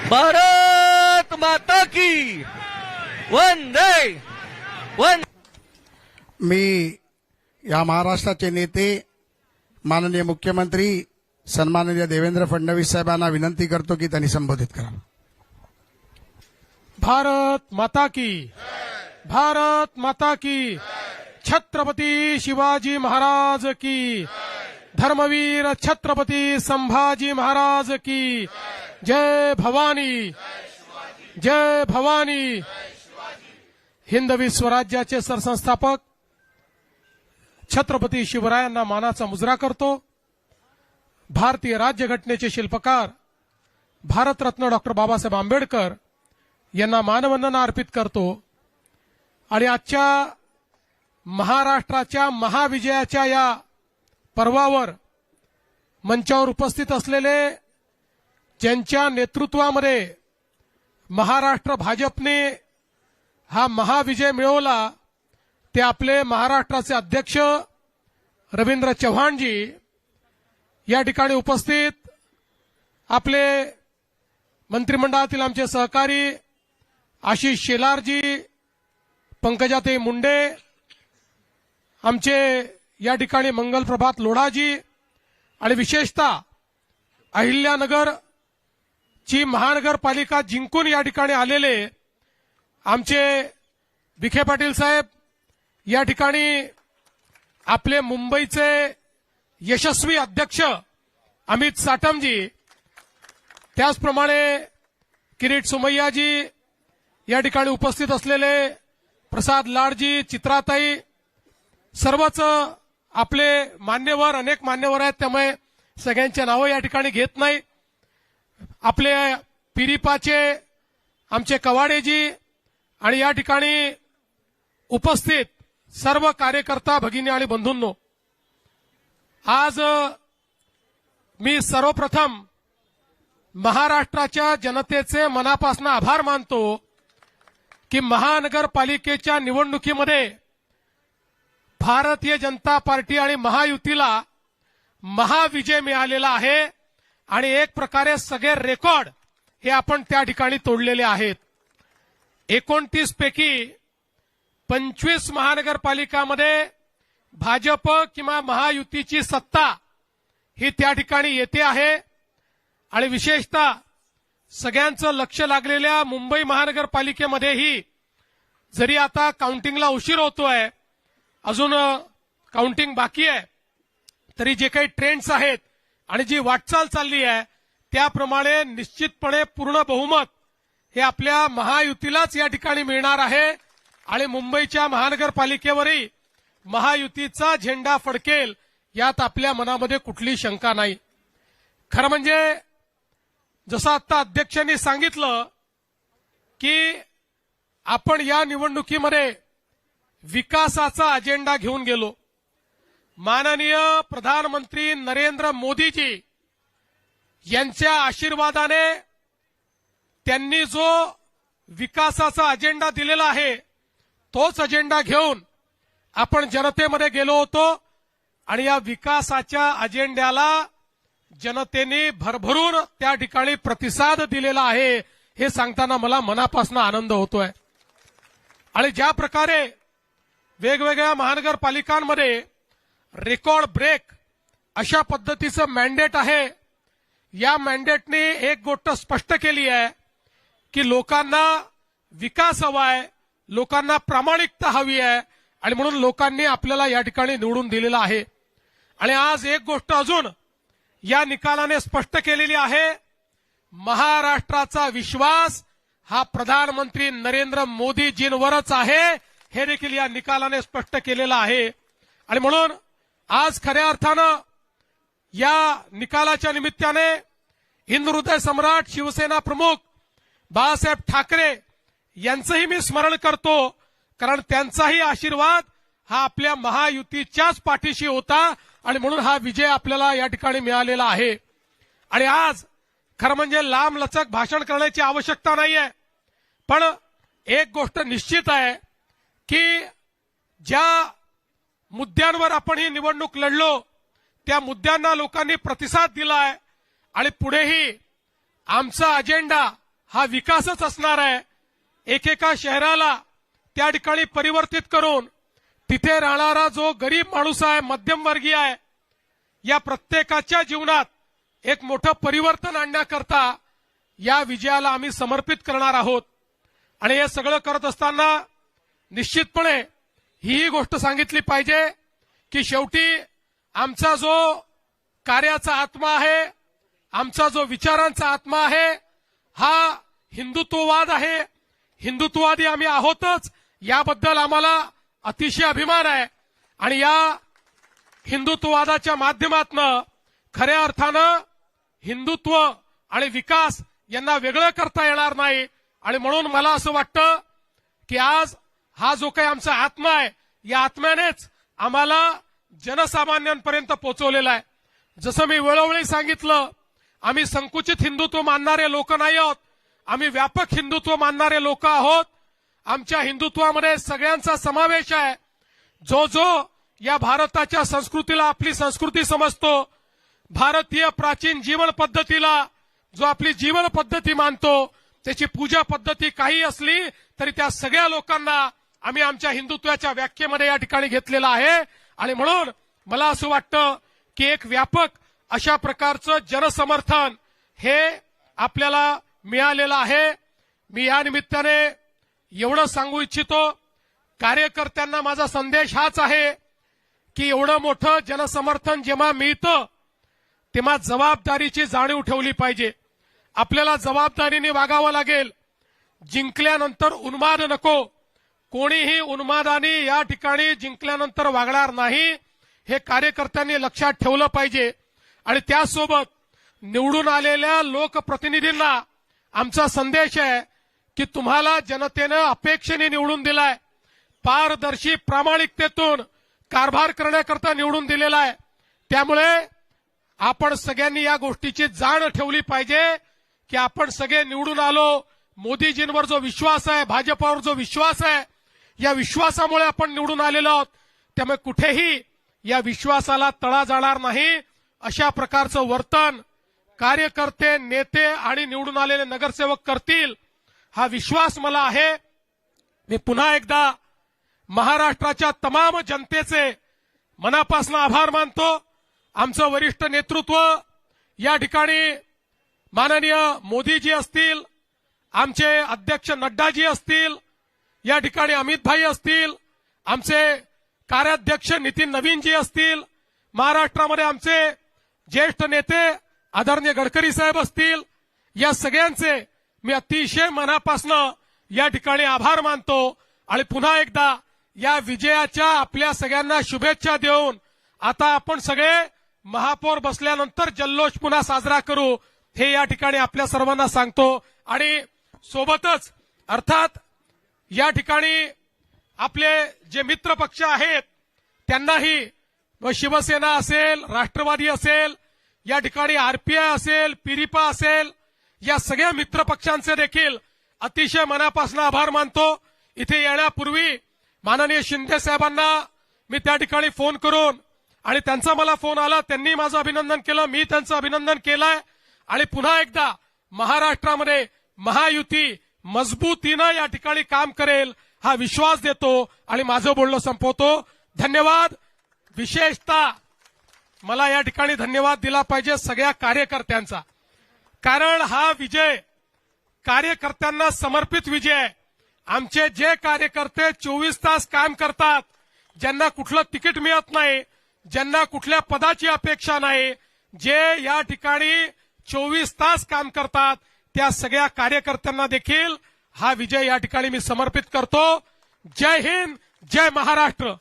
भारत माता की वंदे वंदे। मी या महाराष्ट्राचे नेते माननीय मुख्यमंत्री सन्माननीय देवेंद्र फडणवीस साहेबांना विनंती करतो की त्यांनी संबोधित करावं। भारत माता की, भारत माता की, छत्रपती शिवाजी महाराज की, धर्मवीर छत्रपती संभाजी महाराज की, जय भवानी, जय भवानी। हिंदवी स्वराज्याचे सरसंस्थापक छत्रपती शिवरायांना मानाचा मुजरा करतो। भारतीय राज्यघटनेचे शिल्पकार भारतरत्न डॉक्टर बाबासाहेब आंबेडकर यांना मानवंदना अर्पित करतो। आणि आजच्या महाराष्ट्राच्या महाविजयाच्या या पर्वावर मंचावर उपस्थित असलेले, ज्यांच्या नेतृत्वामध्ये महाराष्ट्र भाजपने हा महाविजय मिळवला, ते आपले महाराष्ट्राचे अध्यक्ष रवींद्र चव्हाणजी, या ठिकाणी उपस्थित आपले मंत्रिमंडळातील आमचे सहकारी आशिष शेलारजी, पंकजाताई मुंडे, आमचे या ठिकाणी मंगलप्रभात लोढाजी, आणि विशेषतः अहिल्यानगर ची महानगरपालिका जिंकून या ठिकाणी आलेले आमचे विखे पाटील साहेब, या ठिकाणी आपले मुंबईचे यशस्वी अध्यक्ष अमित साटमजी, त्याचप्रमाणे किरीट सोमय्याजी, या ठिकाणी उपस्थित असलेले प्रसाद लाडजी, चित्राताई, सर्वच आपले मान्यवर, अनेक मान्यवर आहेत, त्यामुळे सगळ्यांचे नावं या ठिकाणी घेत नाही। आपले पिरिपाचे आमचे कवाडेजी आणि या ठिकाणी उपस्थित सर्व कार्यकर्ता भगिनी आणि बंधूंनो, आज मी सर्वप्रथम महाराष्ट्राच्या जनतेचे मनापासून आभार मानतो की महानगरपालिकेच्या निवडणुकीमध्ये भारतीय जनता पार्टी आणि महायुतीला महाविजय मिळालेला आहे। आणि एक प्रकारे सगळे रेकॉर्ड हे आपण त्या ठिकाणी तोडलेले आहेत। 29 पैकी 25 महानगरपालिकामध्ये भाजप किंवा महायुतीची सत्ता ही त्या ठिकाणी येते आहे। आणि विशेषतः सगळ्यांचं लक्ष लागलेल्या मुंबई महानगरपालिकेमध्येही, जरी आता काउंटिंगला उशीर होतोय, अजून काउंटिंग बाकी आहे, तरी जे काही ट्रेंड्स आहेत आणि जी वाटचाल चालली आहे त्याप्रमाणे निश्चितपणे पूर्ण बहुमत हे आपल्या महायुतीलाच या ठिकाणी मिळणार आहे। आणि मुंबईच्या महानगरपालिकेवरही महायुतीचा झेंडा फडकेल यात आपल्या मनामध्ये कुठली शंका नाही। खरं म्हणजे जसं आता अध्यक्षांनी सांगितलं की आपण या निवडणुकीमध्ये विकासाचा अजेंडा घेऊन गेलो। माननीय प्रधानमंत्री नरेंद्र मोदीजी यांच्या आशीर्वादाने त्यांनी जो विकासाचा अजेंडा दिलेला आहे तोच अजेंडा घेऊन आपण जनतेमध्ये गेलो होतो। आणि या विकासाच्या अजेंड्याला जनतेने भरभरून त्या ठिकाणी प्रतिसाद दिलेला आहे, हे सांगताना मला मनापासून आनंद होतोय। आणि ज्या प्रकारे वेगवेगळ्या महानगरपालिकांमध्ये रेकॉर्ड ब्रेक अशा पद्धतीचं मॅन्डेट आहे, या मॅन्डेटने एक गोष्ट स्पष्ट केली आहे की लोकांना विकास हवा आहे, लोकांना प्रामाणिकता हवी आहे, आणि म्हणून लोकांनी आपल्याला या ठिकाणी निवडून दिलेला आहे। आणि आज एक गोष्ट अजून या निकालाने स्पष्ट केलेली आहे, महाराष्ट्राचा विश्वास हा प्रधानमंत्री नरेंद्र मोदीजींवरच आहे, हे देखील या निकालाने स्पष्ट केलेलं आहे। आणि म्हणून आज खऱ्या अर्थानं या निकालाच्या निमित्ताने हिंदुहृदय सम्राट शिवसेना प्रमुख बाळासाहेब ठाकरे यांचंही मी स्मरण करतो, कारण त्यांचाही आशीर्वाद हा आपल्या महायुतीच्याच पाठीशी होता आणि म्हणून हा विजय आपल्याला या ठिकाणी मिळालेला आहे। आणि आज खरं म्हणजे लांब लचक भाषण करण्याची आवश्यकता नाहीये, पण एक गोष्ट निश्चित आहे की ज्या मुद्द्यांवर आपण ही निवडणूक लढलो त्या मुद्द्यांना लोकांनी प्रतिसाद दिलाय आणि पुढेही आमचा अजेंडा हा विकासच असणार आहे. एकेका शहराला त्या ठिकाणी परिवर्तित करून तिथे राहणारा जो गरीब माणूस आहे, मध्यमवर्गीय आहे, या प्रत्येकाच्या जीवनात एक मोठं परिवर्तन आणण्याकरता या विजयाला आम्ही समर्पित करणार आहोत. आणि हे सगळं करत असताना निश्चितपणे ही गोष्ट सांगितली पाहिजे की शेवटी आमचा जो कार्याचा आत्मा आहे, आमचा जो विचारांचा आत्मा आहे, हा हिंदुत्ववाद आहे. हिंदुत्ववादी आम्ही आहोतच, याबद्दल आम्हाला अतिशय अभिमान आहे. आणि या हिंदुत्ववादाच्या माध्यमातून खऱ्या अर्थानं हिंदुत्व आणि विकास यांना वेगळं करता येणार नाही. आणि म्हणून मला असं वाटतं की आज हा जो काही आमचा आत्मा आहे, या आत्म्यानेच आम्हाला जनसामान्यांपर्यंत पोहोचवलेला आहे. जसं मी वेळोवेळी सांगितलं, आम्ही संकुचित हिंदुत्व मानणारे लोक नाही आहोत, आम्ही व्यापक हिंदुत्व मानणारे लोक आहोत. आमच्या हिंदुत्वामध्ये सगळ्यांचा समावेश आहे. जो जो या भारताच्या संस्कृतीला आपली संस्कृती समजतो, भारतीय प्राचीन जीवन पद्धतीला जो आपली जीवन पद्धती मानतो, त्याची पूजा पद्धती काही असली तरी त्या सगळ्या लोकांना आम्ही आमच्या हिंदुत्वाच्या व्याख्येमध्ये या ठिकाणी घेतलेला आहे. आणि म्हणून मला असं वाटतं की एक व्यापक अशा प्रकारचं जनसमर्थन हे आपल्याला मिळालेलं आहे. मी या निमित्ताने एवढं सांगू इच्छितो, कार्यकर्त्यांना माझा संदेश हाच आहे की एवढं मोठं जनसमर्थन जेव्हा मिळतं तेव्हा जबाबदारीची जाणीव ठेवली पाहिजे. आपल्याला जबाबदारीने वागावं लागेल. जिंकल्यानंतर उन्माद नको. कोणीही उन्मादाने या ठिकाणी जिंकल्यानंतर वागणार नाही, हे कार्यकर्त्यांनी लक्षात ठेवलं पाहिजे. आणि त्यासोबत निवडून आलेल्या लोकप्रतिनिधींना आमचा संदेश आहे की तुम्हाला जनतेनं अपेक्षेने निवडून दिलाय, पारदर्शी प्रामाणिकतेतून कारभार करण्याकरता निवडून दिलेला आहे. त्यामुळे आपण सगळ्यांनी या गोष्टीची जाण ठेवली पाहिजे की आपण सगळे निवडून आलो. मोदीजींवर जो विश्वास आहे, भाजपावर जो विश्वास आहे, या विश्वासामुळे आपण निवडून आलेलो आहोत. त्यामुळे कुठेही या विश्वासाला तडा जाणार नाही. अशा प्रकारचं वर्तन कार्यकर्ते, नेते आणि निवडून आलेले नगरसेवक करतील, हा विश्वास मला आहे. मी पुन्हा एकदा महाराष्ट्राच्या तमाम जनतेचे मनापासून आभार मानतो. आमचं वरिष्ठ नेतृत्व या ठिकाणी माननीय मोदीजी असतील, आमचे अध्यक्ष नड्डाजी असतील, या ठिकाणी अमित भाई असतील, आमचे कार्याध्यक्ष नितीन नवीनजी असतील, महाराष्ट्रामध्ये आमचे ज्येष्ठ नेते आदरणीय गडकरी साहेब असतील, या सगळ्यांचे मी अतिशय मनापासून या ठिकाणी आभार मानतो. आणि पुन्हा एकदा या विजयाच्या आपल्या सगळ्यांना शुभेच्छा देऊन आता आपण सगळे महापौर बसल्यानंतर जल्लोष पुन्हा साजरा करू, हे या ठिकाणी आपल्या सर्वांना सांगतो. आणि सोबतच अर्थात या ठिकाणी आपले जे मित्र पक्ष आहेत त्यांनाही, शिवसेना असेल, राष्ट्रवादी असेल, या ठिकाणी आरपीआय असेल, पिरिपा असेल, या सगळ्या मित्र पक्षांचे देखील अतिशय मनापासून आभार मानतो. इथे येण्यापूर्वी माननीय शिंदे साहेबांना मी त्या ठिकाणी फोन करून, आणि त्यांचा मला फोन आला, त्यांनी माझं अभिनंदन केलं, मी त्यांचं अभिनंदन केलंय. आणि पुन्हा एकदा महाराष्ट्रामध्ये महायुती मजबूतीनं या ठिकाणी काम करेल हा विश्वास देतो आणि माझं बोलणं संपवतो. धन्यवाद. विशेषतः मला या ठिकाणी धन्यवाद दिला पाहिजे सगळ्या कार्यकर्त्यांचा, कारण हा विजय कार्यकर्त्यांना समर्पित विजय आहे. आमचे जे कार्यकर्ते 24 तास काम करतात, ज्यांना कुठलं तिकीट मिळत नाही, ज्यांना कुठल्या पदाची अपेक्षा नाही, जे या ठिकाणी 24 तास काम करतात, त्या सगळ्या कार्यकर्त्यांना देखील हा विजय या ठिकाणी मी समर्पित करतो. जय हिंद, जय महाराष्ट्र.